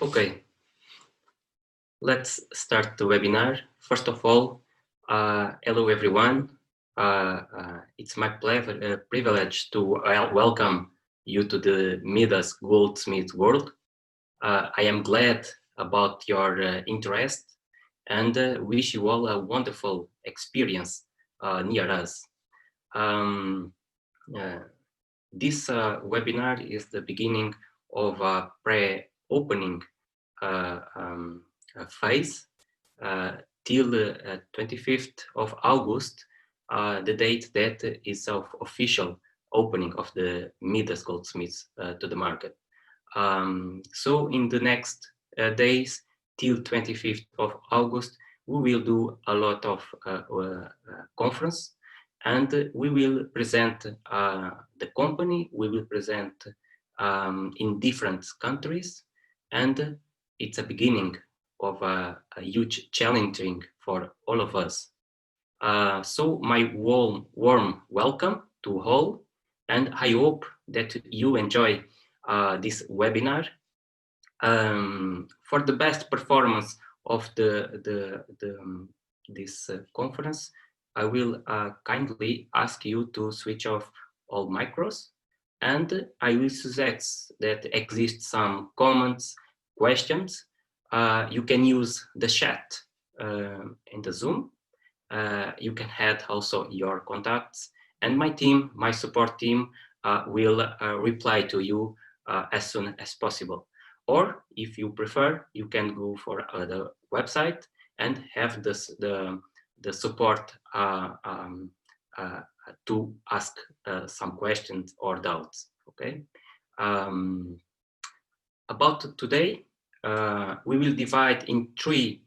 Okay, let's start the webinar. First of all, hello everyone. It's my privilege to welcome you to the Midas Goldsmith world. I am glad about your interest and wish you all a wonderful experience near us. Um, uh, this webinar is the beginning of a pre-opening phase till 25th of August, the date that is of official opening of the Midas Goldsmiths to the market. So in the next days till 25th of August, we will do a lot of conference, and we will present the company, we will present in different countries, and it's a beginning of a huge challenging for all of us. So my warm welcome to all, and I hope that you enjoy this webinar. For the best performance of this conference, I will kindly ask you to switch off all micros, and I will suggest that exist some comments, questions. You can use the chat in the Zoom. You can add also your contacts, and my team, my support team, will reply to you as soon as possible. Or if you prefer, you can go for the website and have the support to ask some questions or doubts. Okay. About today, we will divide in three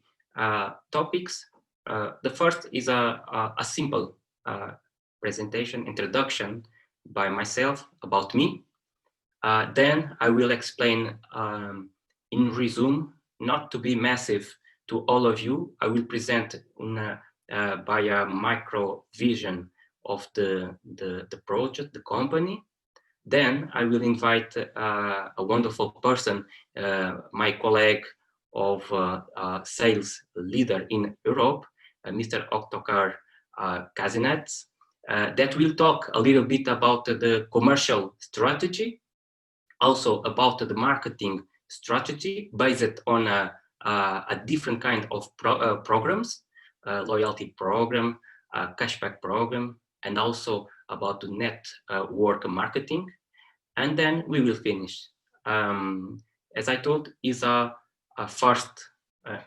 topics. The first is a simple presentation, introduction by myself about me. Then I will explain in resume, not to be massive to all of you. I will present by a micro vision of the project, the company. Then I will invite a wonderful person, my colleague of sales leader in Europe, Mr. Ottokar Kazinets, that will talk a little bit about the commercial strategy, also about the marketing strategy based on a different kind of programs, loyalty program, cashback program, and also about the network marketing. And then we will finish. As I told, is a first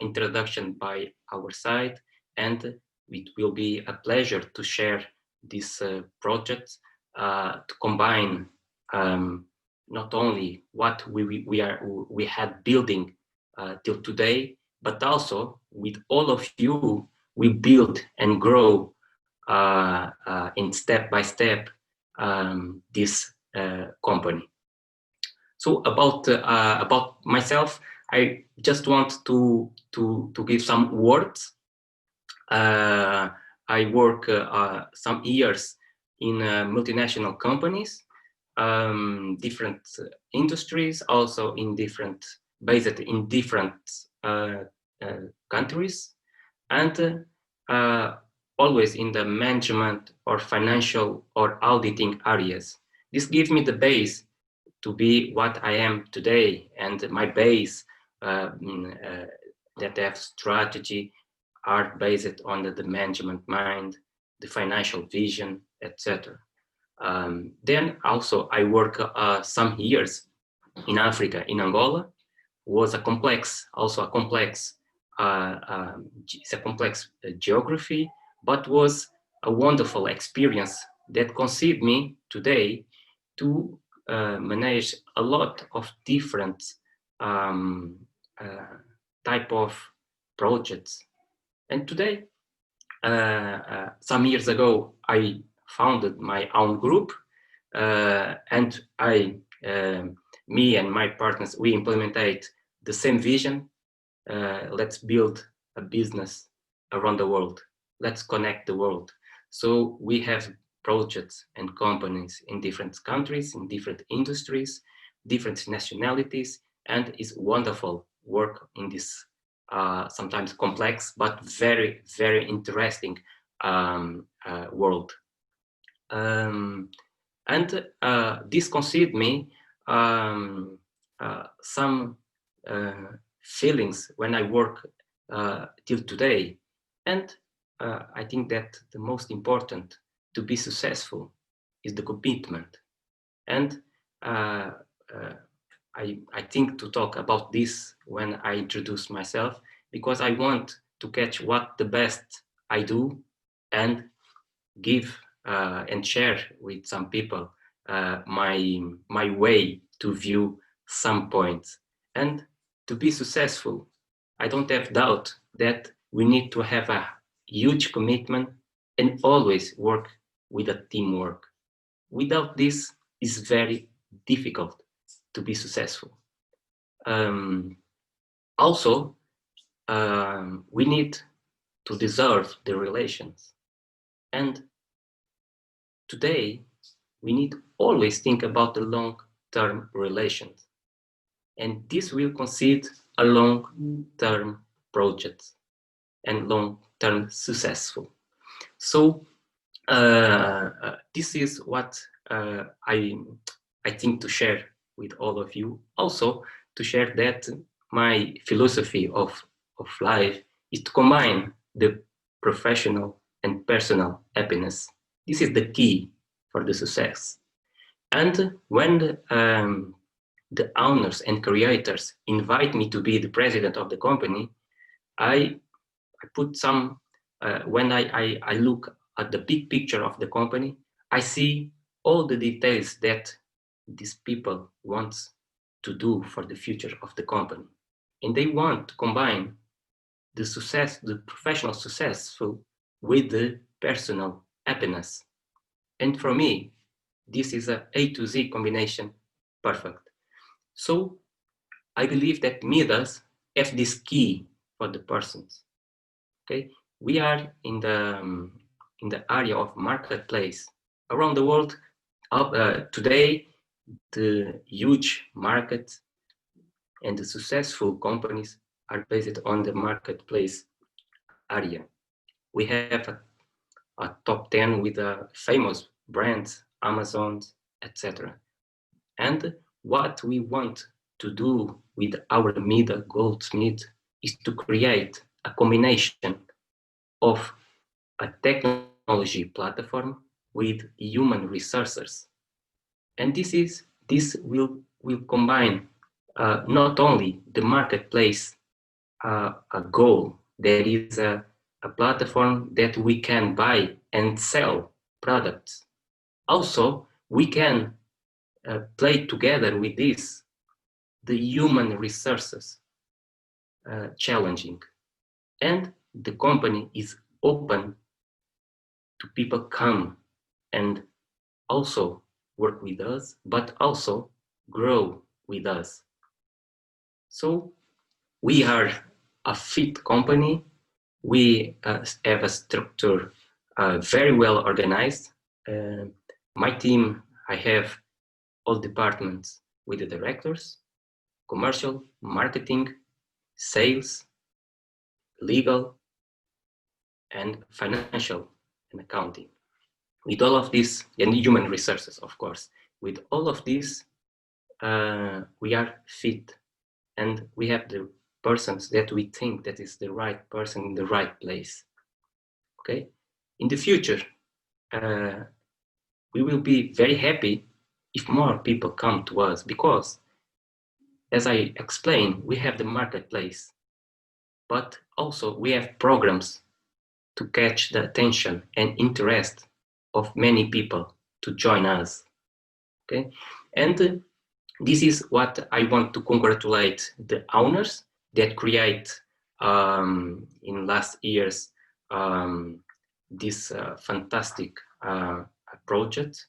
introduction by our side, and it will be a pleasure to share this project to combine not only what we had building till today, but also with all of you, we build and grow in step by step this company. So about myself, I just want to give some words. I work some years in multinational companies, different industries, also in based in different countries, and always in the management or financial or auditing areas. This gives me the base to be what I am today, and my base that have strategy are based on the management mind, the financial vision, etc. Then also I work some years in Africa, in Angola. Was a complex, it's a complex geography, but was a wonderful experience that conceived me today to manage a lot of different type of projects. And today, some years ago, I founded my own group, and me and my partners, we implemented the same vision. Let's build a business around the world. Let's connect the world. So we have projects and companies in different countries, in different industries, different nationalities, and it's wonderful work in this sometimes complex but very, very interesting world. And this conceded me some feelings when I work till today. And I think that the most important to be successful is the commitment. And I think to talk about this when I introduce myself, because I want to catch what the best I do and give and share with some people my way to view some points. And to be successful, I don't have doubt that we need to have a huge commitment and always work with a teamwork. Without this, it's very difficult to be successful. Also, we need to deserve the relations. And today, we need to always think about the long-term relations. And this will concede a long-term project and long-term successful. So this is what I think to share with all of you. Also to share that my philosophy of life is to combine the professional and personal happiness. This is the key for the success. And when the owners and creators invite me to be the president of the company, I put some, when I look at the big picture of the company, I see all the details that these people want to do for the future of the company. And they want to combine the success, the professional successful with the personal happiness. And for me, this is a A to Z combination, perfect. So I believe that Midas have this key for the persons. Okay, we are in the area of marketplace around the world. Today, the huge market and the successful companies are based on the marketplace area. We have a top 10 with famous brands, Amazon, etc. And what we want to do with our Midas Goldsmith is to create a combination of a technology platform with human resources. And this will combine not only the marketplace a goal, there is a platform that we can buy and sell products. Also, we can play together with this, the human resources challenging. And the company is open to people come and also work with us, but also grow with us. So we are a fit company. We have a structure very well organized. My team, I have all departments with the directors, commercial, marketing, sales, legal, and financial and accounting. With all of this, and human resources, of course, with all of this, we are fit, and we have the persons that we think that is the right person in the right place. Okay, in the future, we will be very happy if more people come to us, because, as I explained, we have the marketplace, but also we have programs to catch the attention and interest of many people to join us. Okay, and this is what I want to congratulate the owners that create in last years this fantastic project,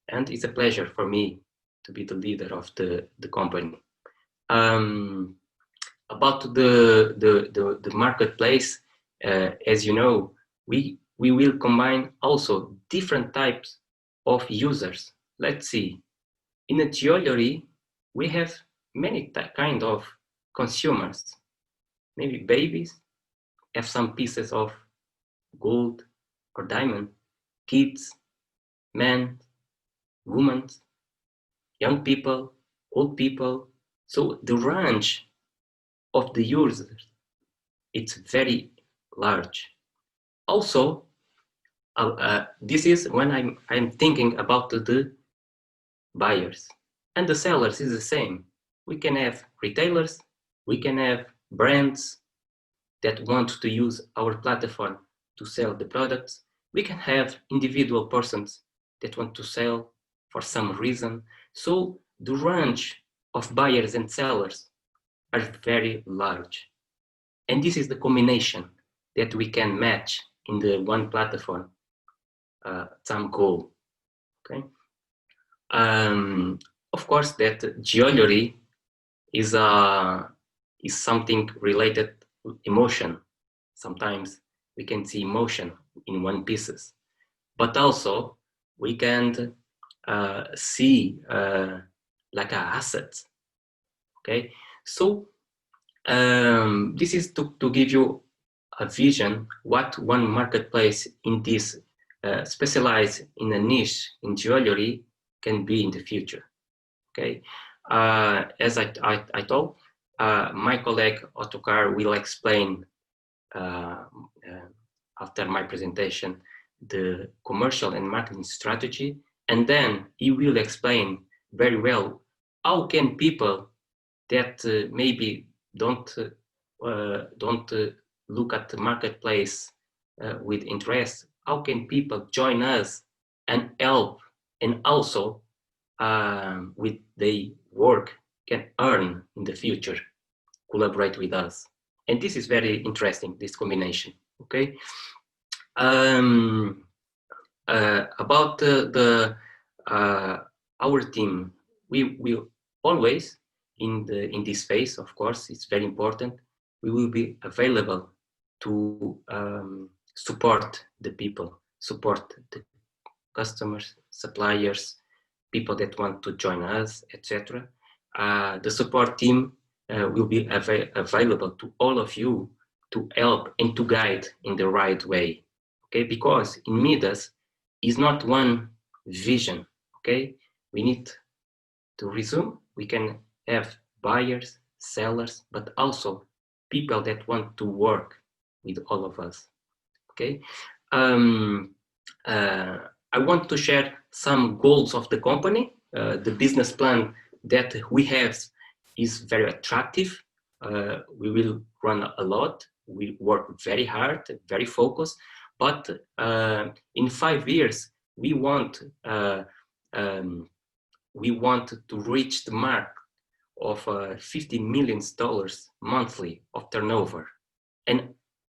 and it's a pleasure for me to be the leader of the company. About the marketplace, as you know, we will combine also different types of users. Let's see, in a jewelry, we have many kind of consumers, maybe babies, have some pieces of gold or diamond, kids, men, women, young people, old people. So the range of the users, it's very large. Also, this is when I'm thinking about the buyers, and the sellers is the same. We can have retailers, we can have brands that want to use our platform to sell the products. We can have individual persons that want to sell for some reason. So the range of buyers and sellers are very large. And this is the combination that we can match in the one platform, some goal. Okay. Of course, that jewelry is something related to emotion. Sometimes we can see emotion in one pieces, but also we can see like a asset. Okay, so this is to give you a vision what one marketplace in this specialized in a niche in jewelry can be in the future. Okay, as I told, my colleague Ottokar will explain after my presentation the commercial and marketing strategy, and then he will explain very well how can people that maybe don't look at the marketplace with interest, how can people join us and help, and also with their work can earn in the future, collaborate with us. And this is very interesting, this combination. Okay. About our team, we will always in this phase, of course, it's very important. We will be available to support the people, support the customers, suppliers, people that want to join us, etc. The support team will be available to all of you to help and to guide in the right way. Okay, because in Midas is not one vision. Okay, we need to resume. We can have buyers, sellers, but also people that want to work with all of us. Okay. I want to share some goals of the company. The business plan that we have is very attractive. We will run a lot. We work very hard, very focused. But in 5 years, we want to reach the mark of $50 million monthly of turnover, and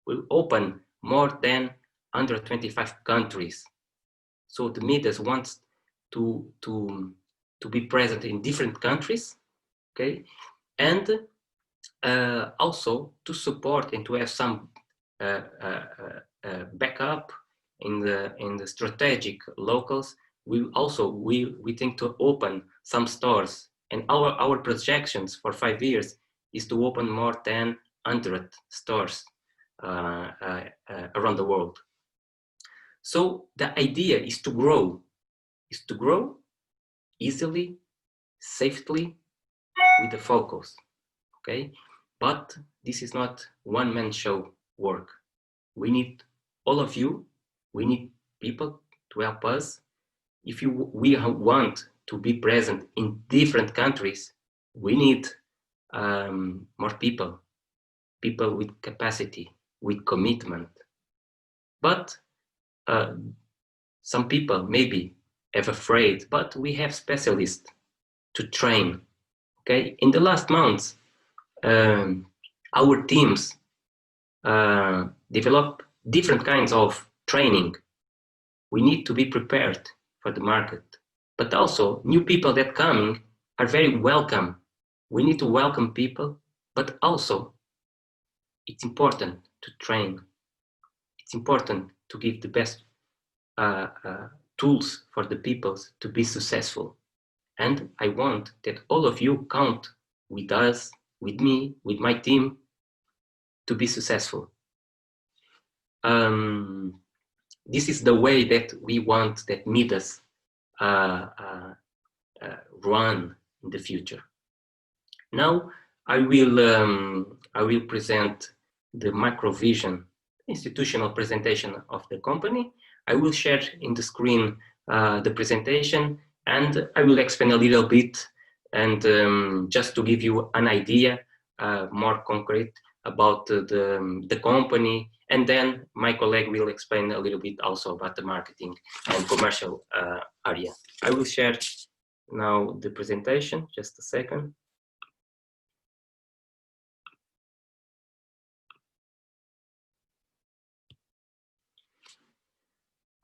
we'll open more than 125 countries. So the Midas wants to be present in different countries, okay, and also to support and to have some backup in the strategic locals. We think to open some stores, and our projections for 5 years is to open more than 100 stores around the world. So the idea is to grow easily, safely, with a focus, okay? But this is not one-man show work. We need all of you. We need people to help us. If we want to be present in different countries, we need more people with capacity, with commitment. But some people maybe have afraid, but we have specialists to train. Okay, in the last months, our teams develop different kinds of training. We need to be prepared for the market, but also new people that coming are very welcome. We need to welcome people, but also it's important to train. It's important to give the best tools for the people to be successful. And I want that all of you count with us, with me, with my team, to be successful. This is the way that we want that Midas run in the future. Now I will present the macrovision institutional presentation of the company. I will share in the screen the presentation, and I will explain a little bit, and just to give you an idea more concrete about the company, and then my colleague will explain a little bit also about the marketing and commercial area. I will share now the presentation, just a second.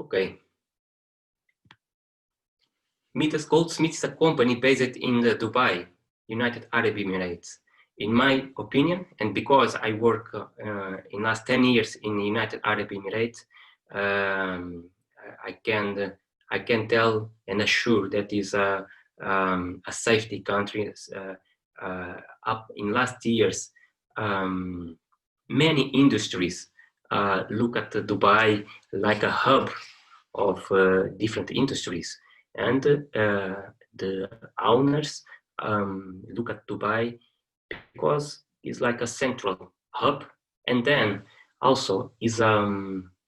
Okay. Midas Goldsmith is a company based in Dubai, United Arab Emirates. In my opinion, and because I work in last 10 years in the United Arab Emirates, I can tell and assure that is a safety country. Up in last years, many industries look at Dubai like a hub of different industries, and the owners look at Dubai because it's like a central hub, and then also is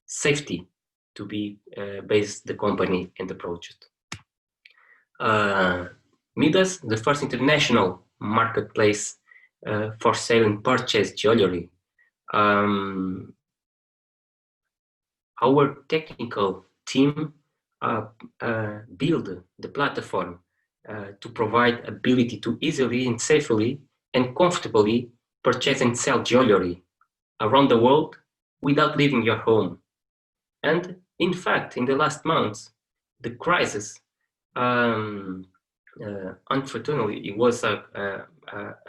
safety to be based the company and the project. Midas, the first international marketplace for sale and purchase jewelry. Our technical team build the platform to provide ability to easily and safely and comfortably purchase and sell jewelry around the world without leaving your home. And in fact, in the last months, the crisis, unfortunately, it was a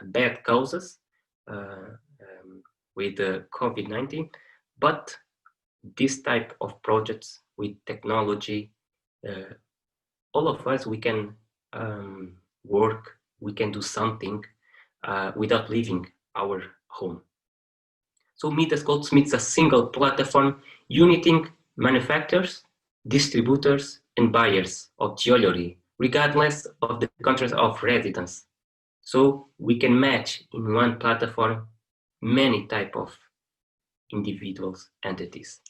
bad causes with COVID-19, but this type of projects with technology, all of us, we can work, we can do something without leaving our home. So Midas Goldsmith is a single platform uniting manufacturers, distributors, and buyers of jewelry, regardless of the countries of residence. So we can match in one platform many type of individuals, entities.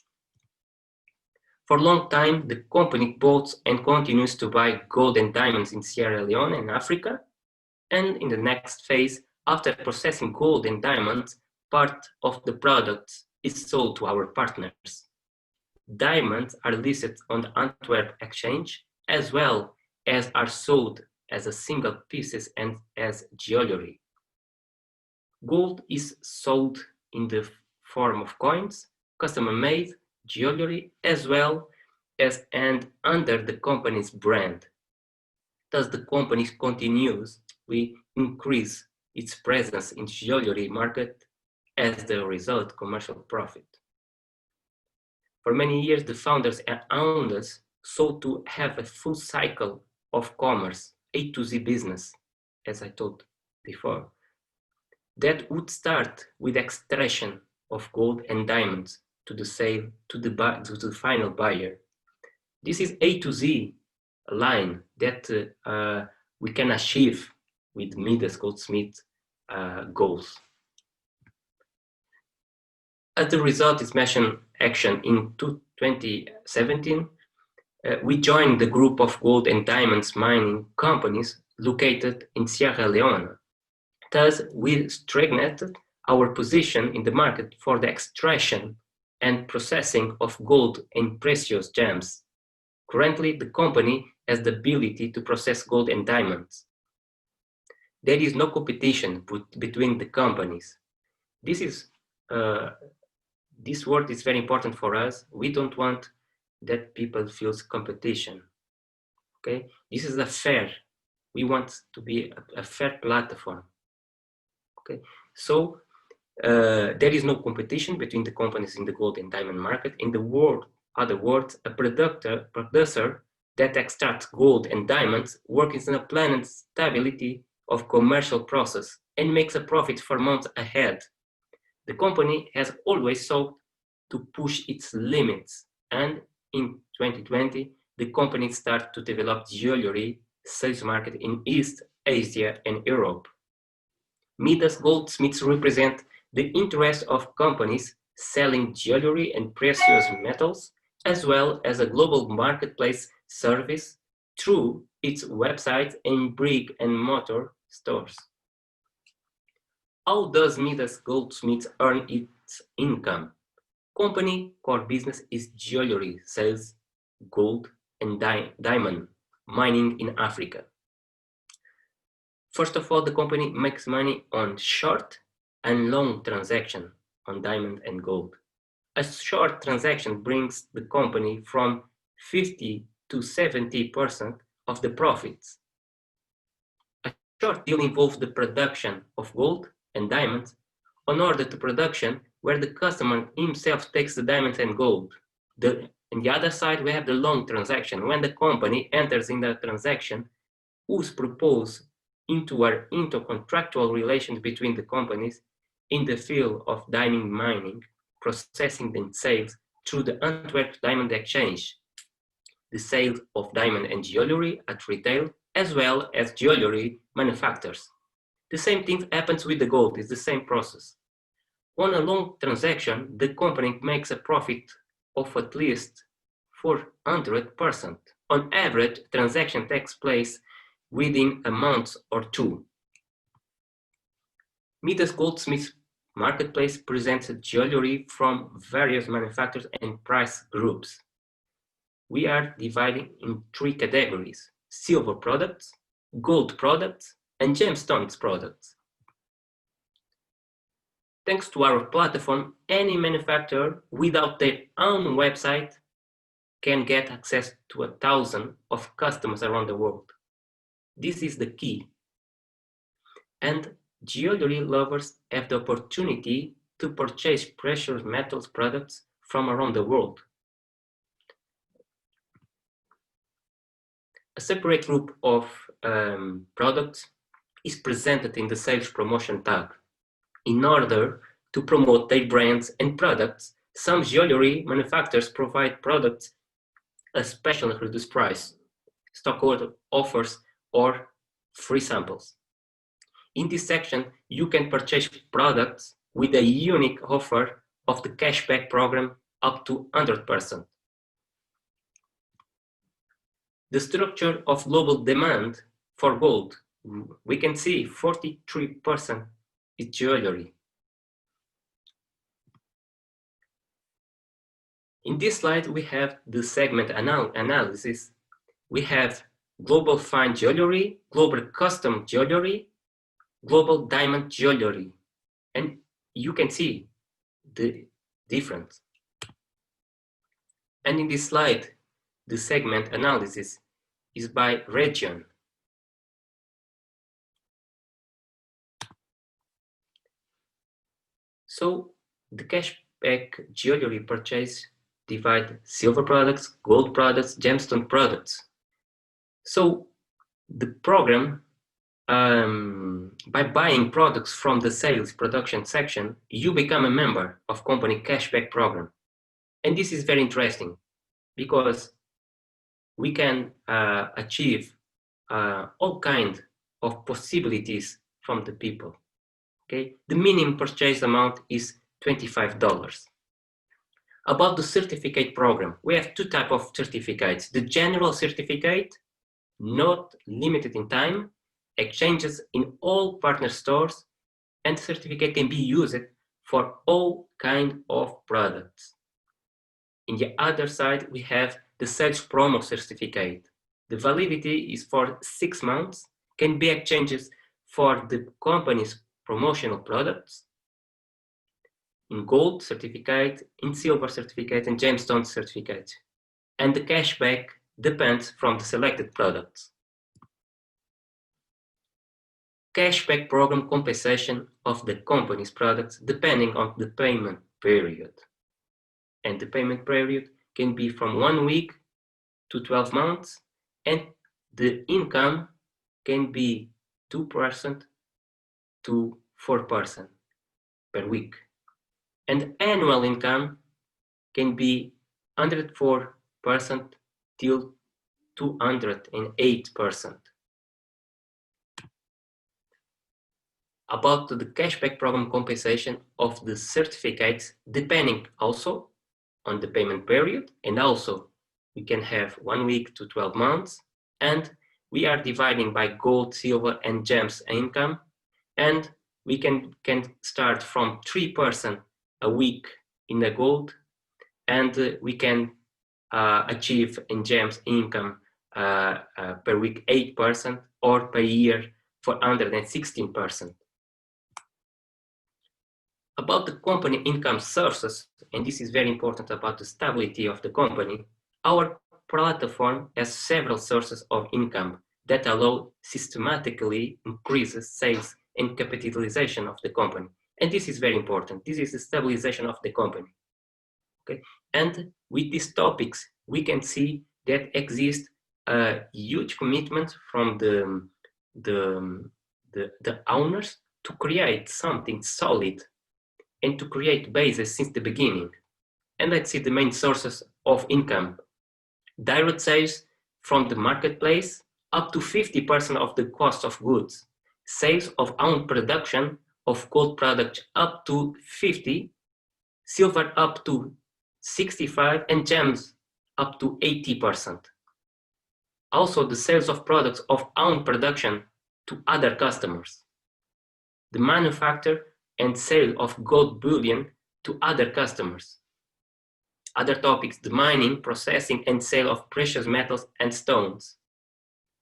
For a long time, the company bought and continues to buy gold and diamonds in Sierra Leone and Africa. And in the next phase, after processing gold and diamonds, part of the products is sold to our partners. Diamonds are listed on the Antwerp Exchange, as well as are sold as a single pieces and as jewelry. Gold is sold in the form of coins, custom-made jewelry, as well as and under the company's brand. Thus, the company continuously increase its presence in jewelry market, as the result, commercial profit. For many years, the founders and owners sought to have a full cycle of commerce, A to Z business, as I told before, that would start with extraction of gold and diamonds to the sale to the final buyer. This is A to Z line that we can achieve with Midas Goldsmith goals. As the result is mentioned action in 2017, we joined the group of gold and diamonds mining companies located in Sierra Leone. Thus, we strengthened our position in the market for the extraction and processing of gold and precious gems. Currently, the company has the ability to process gold and diamonds. There is no competition between the companies. This word is very important for us. We don't want that people feel competition. Okay, this is a fair. We want to be a fair platform. Okay, so there is no competition between the companies in the gold and diamond market. In the world, other words, a producer that extracts gold and diamonds works in a planned stability of commercial process and makes a profit for months ahead. The company has always sought to push its limits, and in 2020, the company started to develop jewelry sales market in East Asia and Europe. Midas Goldsmiths represent the interest of companies selling jewelry and precious metals, as well as a global marketplace service through its website and brick-and-mortar stores. How does Midas Goldsmiths earn its income? Company core business is jewelry sales, gold, and diamond mining in Africa. First of all, the company makes money on short and long transaction on diamond and gold. A short transaction brings the company from 50 to 70% of the profits. A short deal involves the production of gold and diamonds on order to production where the customer himself takes the diamonds and gold. On the other side, we have the long transaction when the company enters in the transaction whose propose into an intercontractual relation between the companies in the field of diamond mining, processing and sales through the Antwerp Diamond Exchange, the sale of diamond and jewelry at retail, as well as jewelry manufacturers. The same thing happens with the gold, it's the same process. On a long transaction, the company makes a profit of at least 400%. On average, transaction takes place within a month or two. Midas Goldsmith Marketplace presents jewelry from various manufacturers and price groups. We are dividing in three categories: silver products, gold products, and gemstones products. Thanks to our platform, any manufacturer without their own website can get access to 1,000 of customers around the world. This is the key. And jewelry lovers have the opportunity to purchase precious metals products from around the world. A separate group of products is presented in the sales promotion tab. In order to promote their brands and products, some jewelry manufacturers provide products at a special and reduced price, stock offers, or free samples. In this section, you can purchase products with a unique offer of the cashback program up to 100%. The structure of global demand for gold, we can see 43% is jewelry. In this slide, we have the segment analysis. We have global fine jewelry, global custom jewelry, global diamond jewelry, and you can see the difference. And in this slide, the segment analysis is by region. So the cashback jewelry purchase divide silver products, gold products, gemstone products. So the program, by buying products from the sales production section, you become a member of company cashback program. And this is very interesting because we can achieve all kinds of possibilities from the people. Okay, the minimum purchase amount is $25. About the certificate program, we have two types of certificates: the general certificate, not limited in time, exchanges in all partner stores, and the certificate can be used for all kinds of products. In the other side, we have the sales promo certificate. The validity is for 6 months, can be exchanged for the company's promotional products, in gold certificate, in silver certificate, and gemstone certificate. And the cashback depends from the selected products. Cashback program compensation of the company's products depending on the payment period. And the payment period can be from 1 week to 12 months, and the income can be 2% to 4% per week. And annual income can be 104% till 208%. About the cashback program compensation of the certificates, depending also on the payment period, and also we can have 1 week to 12 months, and we are dividing by gold, silver, and gems income, and we can start from 3% a week in the gold, and we can achieve in gems income per week 8% or per year 416%. About the company income sources, and this is very important about the stability of the company, our platform has several sources of income that allow systematically increases sales and capitalization of the company. And this is very important. This is the stabilization of the company. Okay, and with these topics, we can see that exists a huge commitment from the owners to create something solid and to create bases since the beginning. And let's see the main sources of income. Direct sales from the marketplace, up to 50% of the cost of goods. Sales of own production of gold products up to 50%, silver up to 65%, and gems up to 80%. Also, the sales of products of own production to other customers. The manufacture and sale of gold bullion to other customers. Other topics, the mining, processing, and sale of precious metals and stones.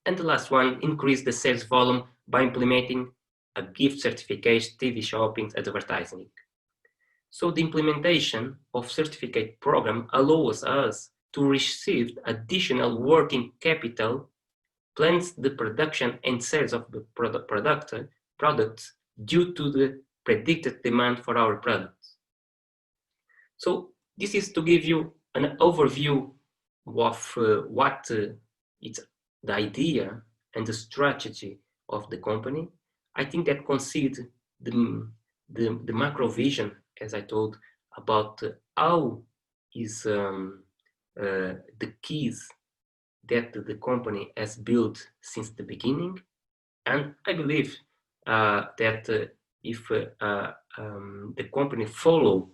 And the last one, increase the sales volume by implementing a gift certification, TV shopping, advertising. So the implementation of certificate program allows us to receive additional working capital, plans the production and sales of the products due to the predicted demand for our products. So this is to give you an overview of what it's the idea and the strategy of the company. I think that concedes the macro vision, as I told, about how is the keys that the company has built since the beginning. And I believe that if the company follow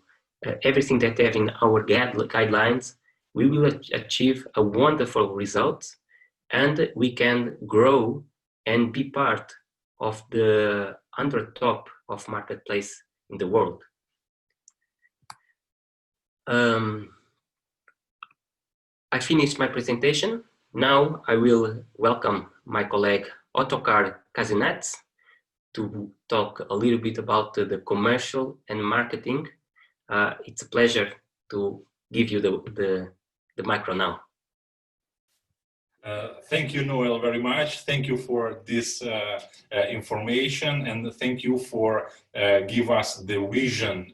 everything that they have in our guidelines, we will achieve a wonderful result, and we can grow and be part of the 100 top of marketplace in the world. I finished my presentation. Now I will welcome my colleague Ottokar Kazinets to talk a little bit about the commercial and marketing. It's a pleasure to give you the micro now. Thank you, Noel, very much. Thank you for this information, and thank you for give us the vision,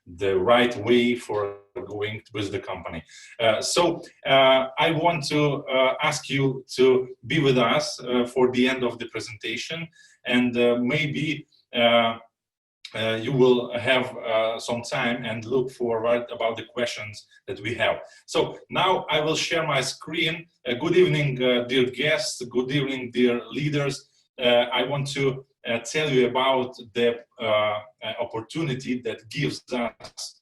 the right way for going with the company. So I want to ask you to be with us for the end of the presentation, and maybe you will have some time and look forward about the questions that we have. So now I will share my screen. Good evening, dear guests. Good evening, dear leaders. I want to tell you about the opportunity that gives us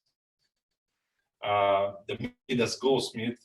the Midas Goldsmith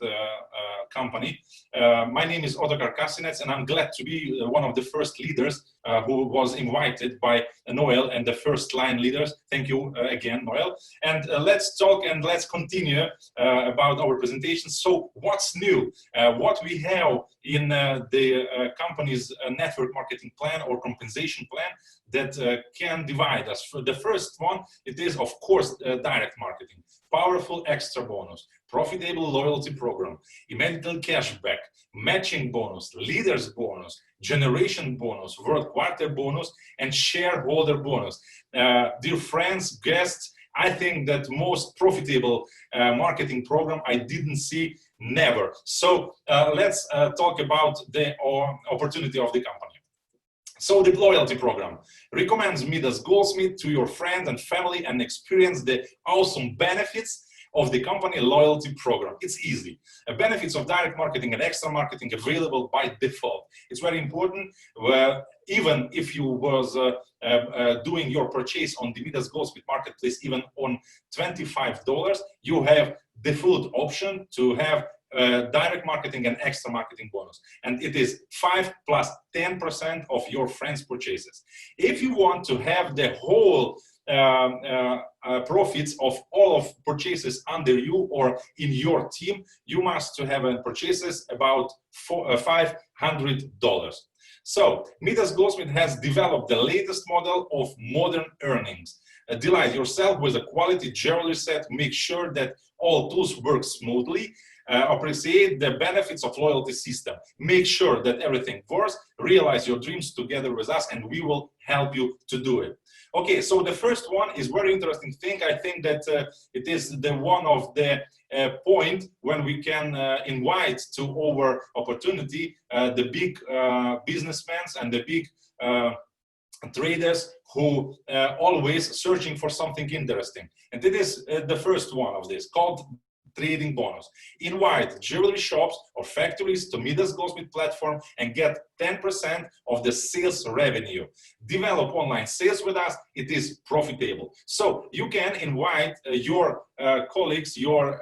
company. My name is Ottokar Kazinets, and I'm glad to be one of the first leaders who was invited by Noel and the first line leaders. Thank you again, Noel. And let's talk and let's continue about our presentation. So what's new? What we have in the company's network marketing plan or compensation plan that can divide us. For the first one, it is, of course, direct marketing. Powerful extra bonus, profitable loyalty program, immediate cashback, matching bonus, leaders bonus, generation bonus, world quarter bonus, and shareholder bonus. Dear friends, guests, I think that most profitable marketing program I didn't see, never. So let's talk about the opportunity of the company. So the loyalty program recommends Midas Goldsmith to your friends and family and experience the awesome benefits of the company loyalty program. It's easy. Benefits of direct marketing and extra marketing available by default. It's very important. Even if you was doing your purchase on the Midas Goldsmith marketplace, even on $25, you have the full option to have direct marketing and extra marketing bonus, and it is 5 plus 10% of your friends' purchases. If you want to have the whole profits of all of purchases under you or in your team, you must have purchases about $500. So Midas Goldsmith has developed the latest model of modern earnings. Delight yourself with a quality jewelry set. Make sure that all tools work smoothly. Appreciate the benefits of loyalty system. Make sure that everything works. Realize your dreams together with us, and we will help you to do it. Okay, so the first one is very interesting thing. I think that it is the one of the point when we can invite to our opportunity the big businessmen and the big traders who always searching for something interesting. And it is the first one of this, called trading bonus. Invite jewelry shops or factories to Midas Goldsmith platform and get 10% of the sales revenue. Develop online sales with us. It is profitable. So you can invite your colleagues, your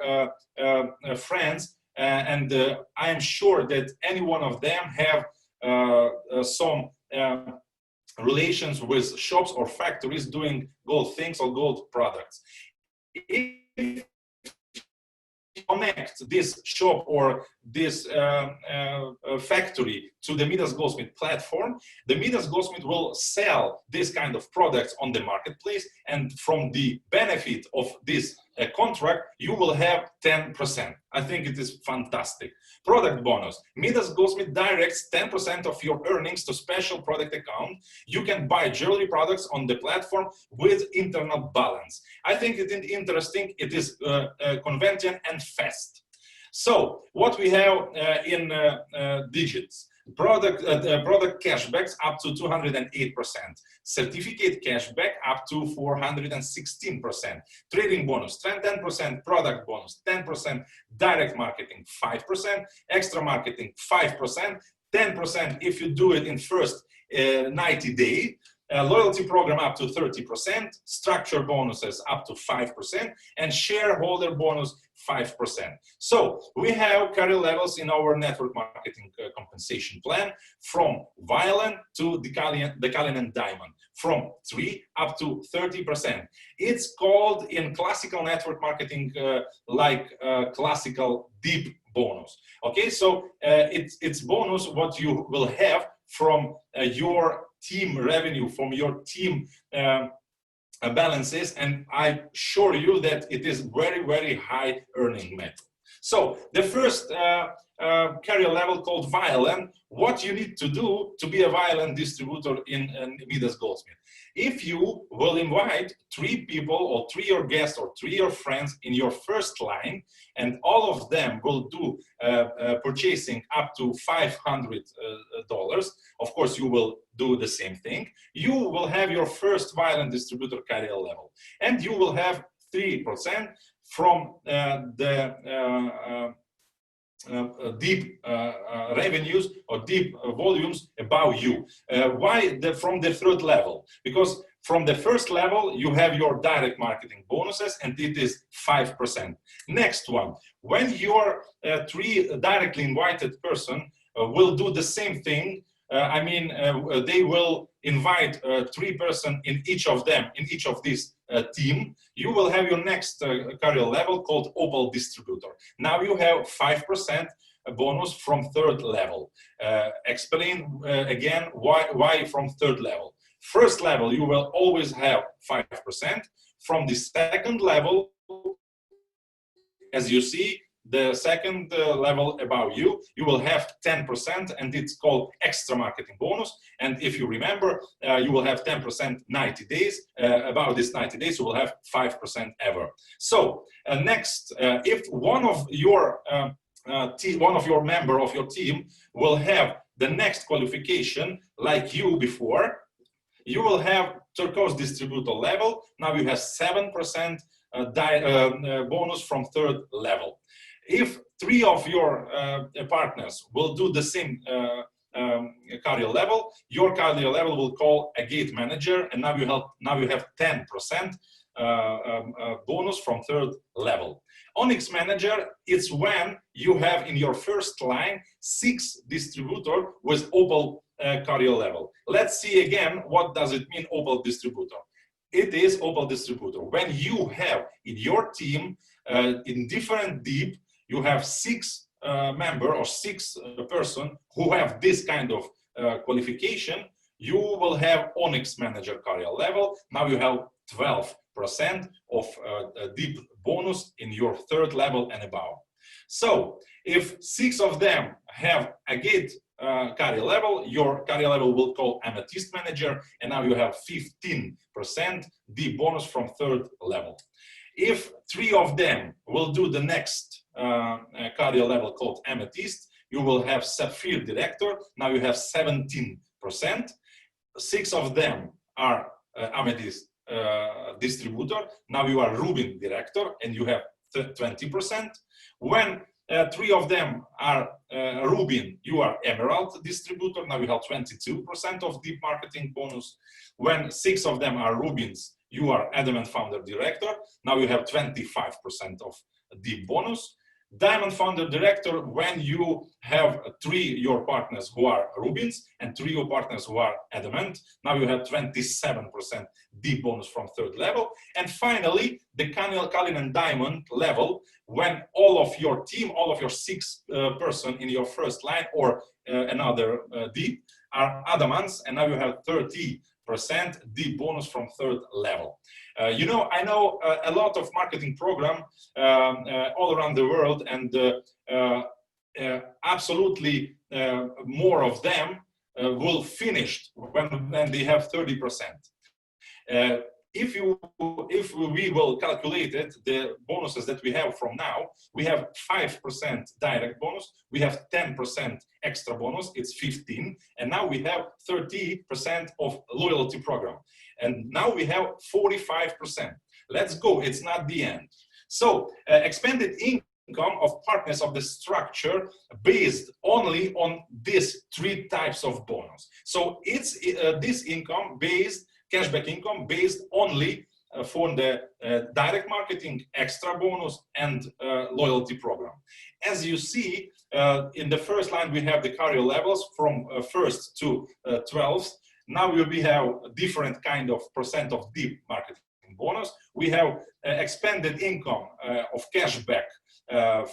friends, and I am sure that any one of them have some relations with shops or factories doing gold things or gold products. If connect this shop or this factory to the Midas Goldsmith platform, the Midas Goldsmith will sell this kind of products on the marketplace, and from the benefit of this contract, you will have 10%. I think it is fantastic. Product bonus. Midas Goldsmith directs 10% of your earnings to special product account. You can buy jewelry products on the platform with internal balance. I think it is interesting. It is convenient and fast. So what we have in digits. Product cashbacks up to 208%, certificate cashback up to 416%, trading bonus 10%, product bonus 10%, direct marketing 5%, extra marketing 5%, 10% if you do it in first 90 days. Loyalty program up to 30%, structure bonuses up to 5%, and shareholder bonus 5%. So we have career levels in our network marketing compensation plan from VIOLAN to the CULLINAN Diamond, from 3 up to 30%. It's called in classical network marketing classical deep bonus. Okay, so it's bonus what you will have from your team revenue, from your team balances, and I assure you that it is very, very high earning method. So the first carrier level called VIOLAN, what you need to do to be a VIOLAN distributor in Midas Goldsmith. If you will invite 3 people or 3 your guests or 3 your friends in your first line, and all of them will do purchasing up to $500, of course you will do the same thing. You will have your first VIOLAN distributor carrier level, and you will have 3% from the deep revenues or deep volumes above you. Why from the third level? Because from the first level you have your direct marketing bonuses, and it is 5%. Next one, when your 3 directly invited person will do the same thing, they will invite 3 persons in each of them, in each of these team, you will have your next career level called OPAL distributor. Now you have 5% bonus from third level. Explain again why from third level. First level, you will always have 5%. From the second level, as you see, the second level above you, you will have 10%, and it's called extra marketing bonus. And if you remember, you will have 10% 90 days. About this 90 days, you will have 5% ever. So next, if one of your member of your team will have the next qualification, like you before, you will have turquoise distributor level. Now you have 7% bonus from third level. If 3 of your partners will do the same career level, your career level will call AGATE manager, and now you have 10% bonus from third level. ONYX manager, it's when you have in your first line 6 distributor with OPAL career level. Let's see again, what does it mean, OPAL distributor? It is OPAL distributor when you have in your team in different deep, you have 6 member or 6 person who have this kind of qualification. You will have ONYX manager career level. Now you have 12% of deep bonus in your third level and above. So if 6 of them have AGATE career level, your career level will call AMETHYST manager, and now you have 15% deep bonus from third level. If 3 of them will do the next career level called AMETHYST, you will have SAPPHIRE director. Now you have 17%. 6 of them are AMETHYST distributor. Now you are Rubin director, and you have 20%. When 3 of them are Rubin, you are Emerald distributor. Now you have 22% of deep marketing bonus. When 6 of them are Rubins, you are Adamant founder director. Now you have 25% of deep bonus. Diamond founder director, when you have 3 your partners who are Rubins and 3 your partners who are Adamant, now you have 27% deep bonus from third level. And finally, the CULLINAN diamond level, when all of your team, all of your 6 person in your first line or another deep are Adamants, and now you have 30% deep bonus from third level. You know, I know a lot of marketing program all around the world, and absolutely more of them will finish when they have 30%. If we will calculate it, the bonuses that we have from now, we have 5% direct bonus, we have 10% extra bonus, it's 15, and now we have 30% of loyalty program, and now we have 45%. Let's go, it's not the end. So expanded income of partners of the structure based only on these 3 types of bonus. So it's this income based, cashback income based only for the direct marketing, extra bonus, and loyalty program. As you see, in the first line, we have the career levels from 1st to 12th. Now we have different kind of percent of deep marketing bonus. We have expanded income of cashback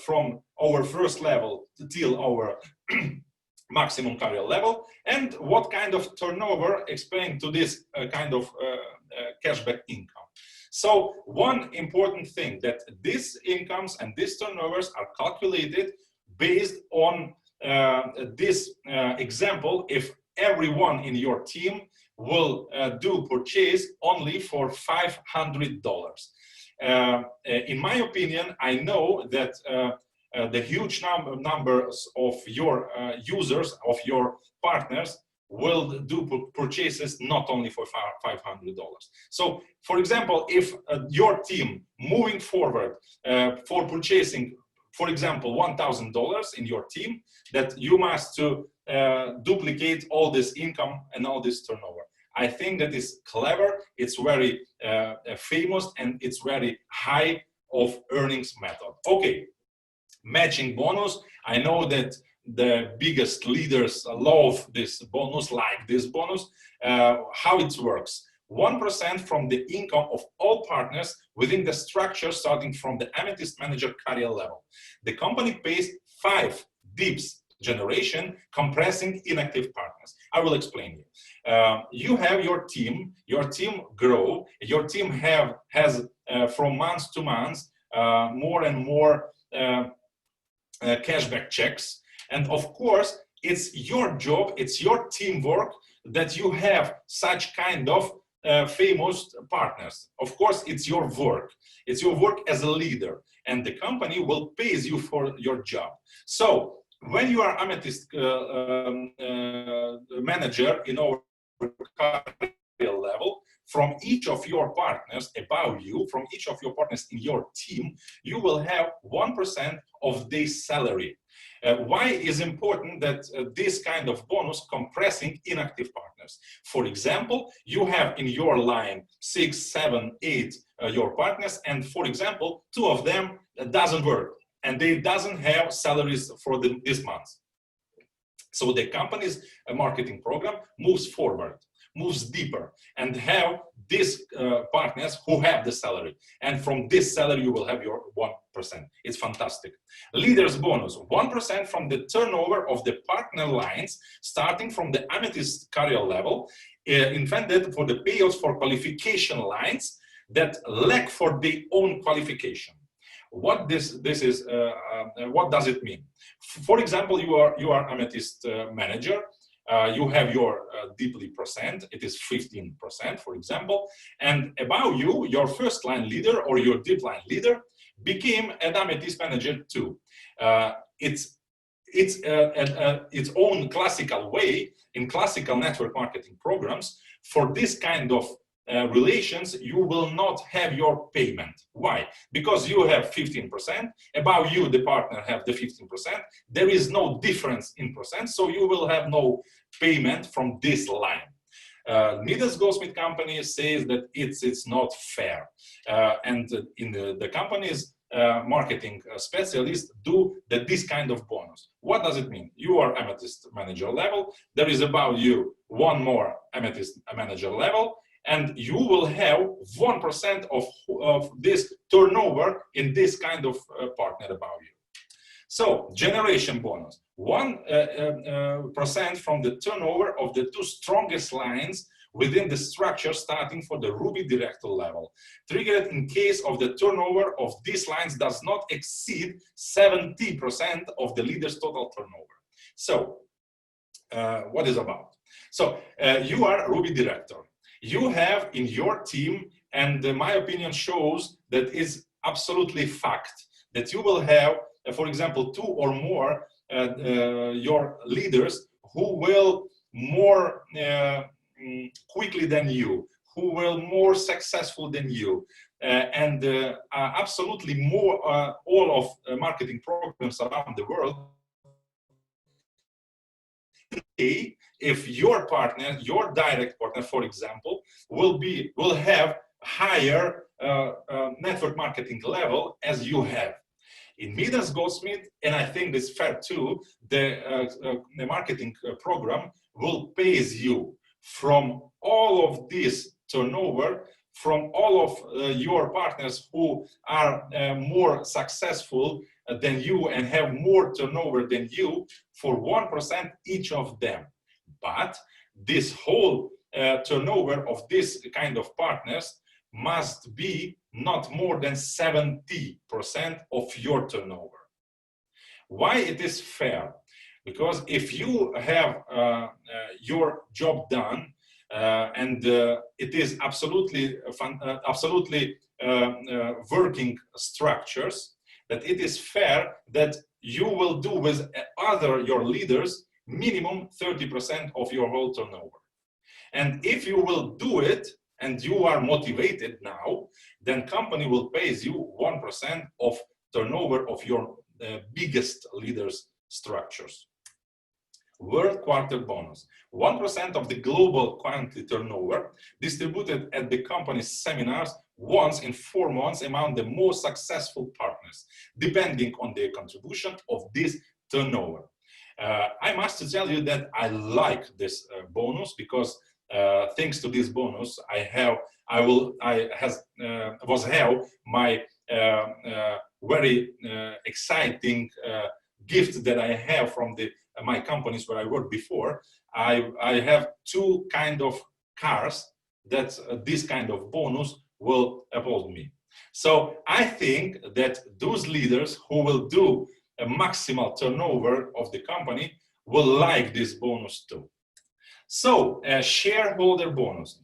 from our first level till our maximum career level, and what kind of turnover explained to this kind of cashback income. So one important thing, that these incomes and these turnovers are calculated based on this example. If everyone in your team will do purchase only for $500. In my opinion, I know that the huge numbers of your users, of your partners, will do purchases not only for $500. So, for example, if your team moving forward for purchasing, for example, $1,000 in your team, that you must to duplicate all this income and all this turnover. I think that is clever, it's very famous, and it's very high of earnings method. Okay. Matching bonus. I know that the biggest leaders love this bonus, like this bonus. How it works: 1% from the income of all partners within the structure, starting from the AMETHYST manager career level. The company pays 5 dips generation, compressing inactive partners. I will explain you. You have your team grow. Your team has from month to month more and more cashback checks, and of course it's your job, it's your teamwork that you have such kind of famous partners. Of course it's your work as a leader, and the company will pay you for your job. So when you are Amethyst manager in our career level, from each of your partners above you, from each of your partners in your team, you will have 1% of their salary. Why is important that this kind of bonus compressing inactive partners? For example, you have in your line 6, 7, 8 your partners, and for example, 2 of them doesn't work and they doesn't have salaries for this month. So the company's marketing program moves forward, moves deeper, and have these partners who have the salary. And from this salary, you will have your 1%. It's fantastic. Leaders bonus, 1% from the turnover of the partner lines, starting from the Amethyst career level, intended for the payouts for qualification lines that lack for their own qualification. What this is? What does it mean? For example, you are Amethyst manager. You have your deeply percent. It is 15%, for example. And above you, your first line leader or your deep line leader became an Amethyst manager too. It's its own classical way in classical network marketing programs. For this kind of relations, you will not have your payment. Why? Because you have 15%, above you the partner have the 15%, there is no difference in percent, so you will have no payment from this line. Midas Goldsmith company says that it's not fair, and in the company's marketing specialists do this kind of bonus. What does it mean? You are Amethyst manager level, there is above you one more Amethyst manager level, and you will have 1% of this turnover in this kind of partner above you. So, generation bonus, 1% from the turnover of the 2 strongest lines within the structure starting for the Ruby director level, triggered in case of the turnover of these lines does not exceed 70% of the leader's total turnover. So, what is about? So, you are Ruby director. You have in your team, and my opinion shows that is absolutely fact, that you will have, for example, 2 or more your leaders who will more quickly than you, who will more successful than you, and absolutely more all of marketing programs around the world. If your partner, your direct partner, for example, will have higher network marketing level as you have. In Midas Goldsmith, and I think this is fair too, the marketing program will pay you from all of this turnover, from all of your partners who are more successful than you and have more turnover than you, for 1% each of them. But this whole turnover of this kind of partners must be not more than 70% of your turnover. Why it is fair? Because if you have your job done and it is absolutely working structures, that it is fair that you will do with your leaders minimum 30% of your whole turnover. And if you will do it and you are motivated now, then company will pay you 1% of turnover of your biggest leaders structures. World quarter bonus, 1% of the global quarterly turnover distributed at the company's seminars once in 4 months among the most successful partners, depending on their contribution of this turnover. I must tell you that I like this bonus because thanks to this bonus, I was my very exciting gift that I have from my companies where I worked before. I have 2 kind of cars that this kind of bonus will uphold me. So I think that those leaders who will do a maximal turnover of the company will like this bonus too. So shareholder bonus,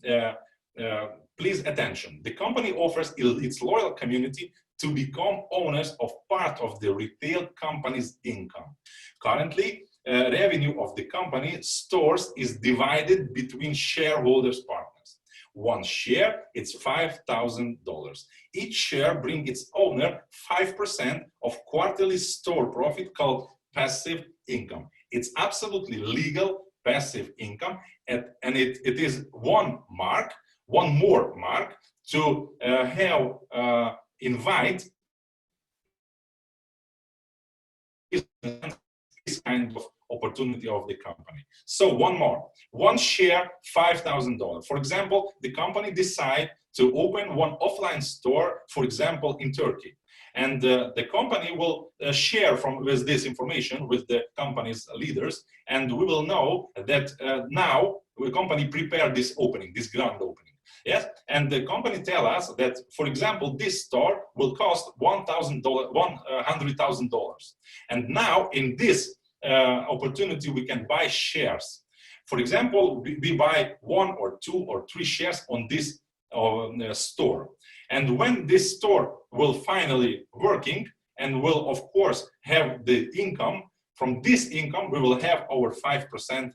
please attention. The company offers its loyal community to become owners of part of the retail company's income. Currently, revenue of the company stores is divided between shareholders partners. One share, it's $5,000. Each share brings its owner 5% of quarterly store profit called passive income. It's absolutely legal passive income, and it is one more mark to invite this kind of opportunity of the company. So one share, $5,000. For example, the company decide to open one offline store, for example, in Turkey. And the company will share with this information with the company's leaders, and we will know that now the company prepared this opening, this grand opening. Yes, and the company tell us that, for example, this store will cost $100,000, and now in this opportunity we can buy shares. For example, we buy 1 or 2 or 3 shares on this store, and when this store will finally working and will of course have the income, from this income we will have our 5%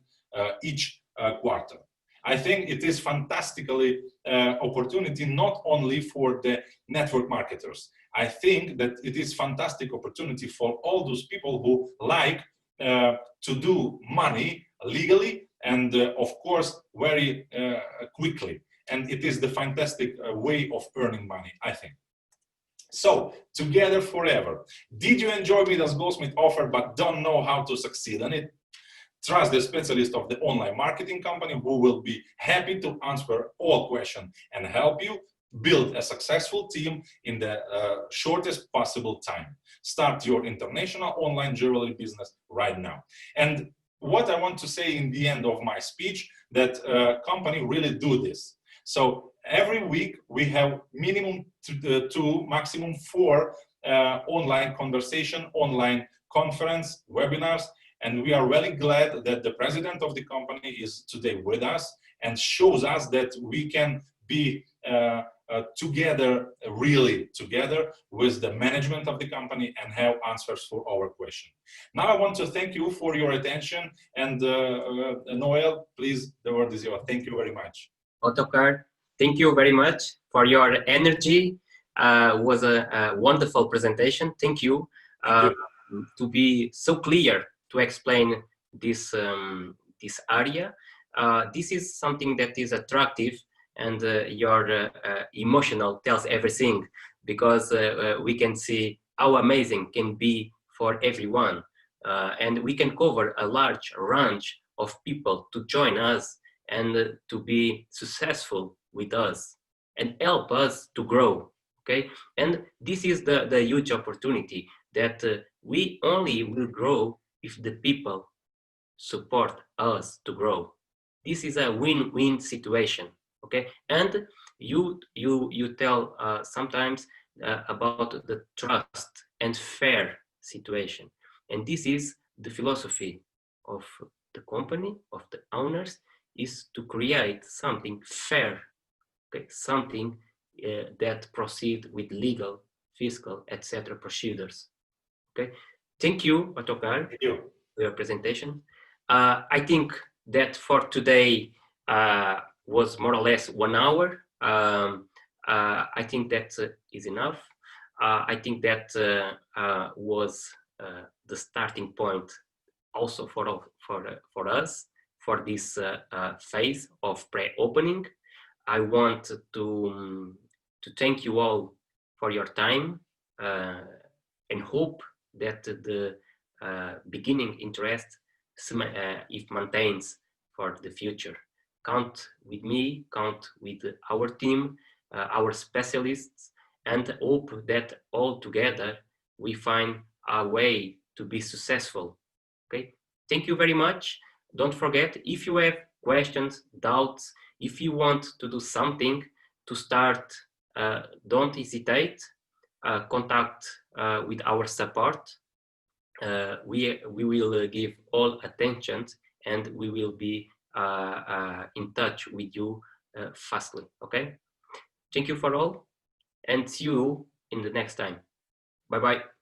each quarter. I think it is fantastically opportunity not only for the network marketers. I think that it is fantastic opportunity for all those people who like to do money legally and of course very quickly. And it is the fantastic way of earning money, I think. So, together forever. Did you enjoy Midas Goldsmith offer but don't know how to succeed on it? Trust the specialist of the online marketing company who will be happy to answer all questions and help you build a successful team in the shortest possible time. Start your international online jewelry business right now. And what I want to say in the end of my speech, that company really do this. So every week we have minimum 2, maximum 4 online conversation, online conference, webinars, and we are really glad that the president of the company is today with us and shows us that we can be together, really together with the management of the company and have answers for our question. Now I want to thank you for your attention, and Noel, please, the word is yours. Thank you very much. Ottokar, thank you very much for your energy. Was a wonderful presentation. Thank you, to be so clear to explain this this area. This is something that is attractive, and your emotional tells everything, because we can see how amazing can be for everyone, and we can cover a large range of people to join us and to be successful with us and help us to grow. Okay, and this is the huge opportunity that we only will grow if the people support us to grow. This is a win-win situation. Okay, and you tell sometimes about the trust and fair situation, and this is the philosophy of the company, of the owners, is to create something fair, okay, something that proceed with legal, fiscal, etc. procedures. Okay, thank you, Ottokar, for your presentation. I think that for today was more or less 1 hour. I think that is enough. I think that was the starting point also for us for this phase of pre-opening. I want to thank you all for your time and hope that the beginning interest if maintains for the future. Count with me, count with our team, our specialists, and hope that all together we find a way to be successful. Okay, thank you very much. Don't forget, if you have questions, doubts, if you want to do something to start, don't hesitate. Contact with our support. We will give all attention, and we will be in touch with you fastly. Okay, thank you for all, and see you in in the next time. Bye-bye.